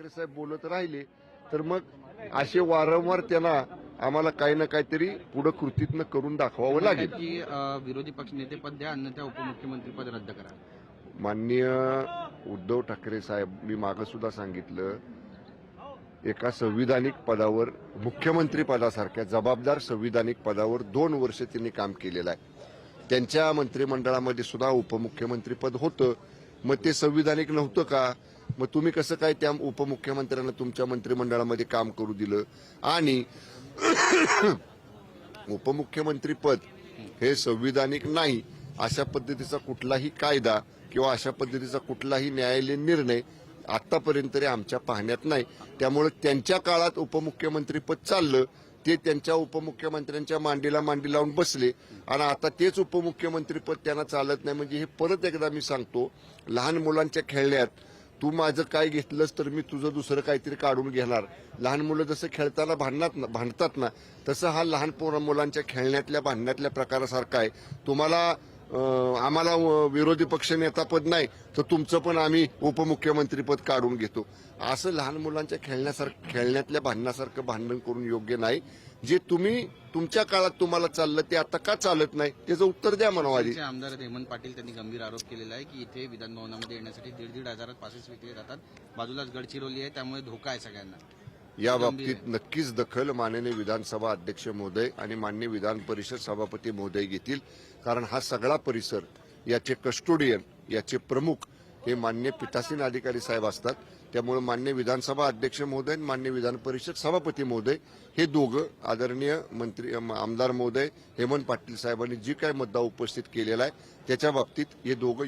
ठाकरे साहेब बोलत राहिले तर मग असे वारंवार त्यांना आम्हाला काही ना काहीतरी पुढे कृतीतनं करून दाखवावं लागेल की विरोधी पक्ष नेतेपद द्या अन्यथा उपमुख्यमंत्रीपद रद्द करा. माननीय उद्धव ठाकरे साहेब, मी मागं सुद्धा सांगितलं, एका संविधानिक पदावर, मुख्यमंत्री पदासारख्या जबाबदार संविधानिक पदावर 2 वर्ष त्यांनी काम केलेलं आहे. त्यांच्या मंत्रिमंडळामध्ये सुद्धा उपमुख्यमंत्रीपद होतं. मग ते संविधानिक नव्हतं का? मग तुम्ही कसं काय त्या उपमुख्यमंत्र्यांना तुमच्या मंत्रिमंडळामध्ये काम करू दिलं? आणि उपमुख्यमंत्रीपद हे संविधानिक नाही अशा पद्धतीचा कुठलाही कायदा किंवा अशा पद्धतीचा कुठलाही न्यायालयीन निर्णय आतापर्यंत तरी आमच्या पाहण्यात नाही. त्यामुळे त्यांच्या काळात उपमुख्यमंत्रीपद चाललं, ते त्यांच्या उपमुख्यमंत्र्यांच्या मांडीला मांडी लावून बसले आणि आता तेच उपमुख्यमंत्रीपद त्यांना चालत नाही. म्हणजे हे परत एकदा मी सांगतो, लहान मुलांच्या खेळण्यात तू माझं काय घेतलंस तर मी तुझं दुसरं काहीतरी काढून घेणार. लहान मुलं जसं खेळताना भांडतात ना, तसं हा लहान मुलांच्या खेळण्यातल्या भांडण्यातल्या प्रकारासारखा आहे. तुम्हाला आम्हाला विरोधी पक्ष नेतापद नाही तर तुमचं पण आम्ही उपमुख्यमंत्रीपद काढून घेतो. असं लहान मुलांच्या खेळण्यातल्या भांडणासारखं भांडण करून योग्य नाही. जे तुम्ही तुमच्या काळात तुम्हाला चाललं ते आता का चालत नाही त्याचं उत्तर द्या म्हणावं आधी. आमदार हेमंत पाटील त्यांनी गंभीर आरोप केलेला आहे की इथे विधानभवनामध्ये येण्यासाठी 1.5 हजारात पासेस विकले जातात. बाजूलाच गडचिरोली आहे, त्यामुळे धोका आहे सगळ्यांना. या बाबतीत नक्कीच दखल माननीय विधानसभा अध्यक्ष महोदय आणि माननीय विधान परिषद सभापती महोदय घेतील. कारण हा सगळा परिसर, याचे कस्टोडियन, याचे प्रमुख हे माननीय पीठासीन अधिकारी साहेब असतात. त्यामुळे माननीय विधानसभा अध्यक्ष महोदय आणि माननीय विधान परिषद सभापती महोदय हे दोघं आदरणीय मंत्री आमदार महोदय हेमंत पाटील साहेबांनी जी काय मुद्दा उपस्थित केलेला आहे त्याच्या बाबतीत हे दोघं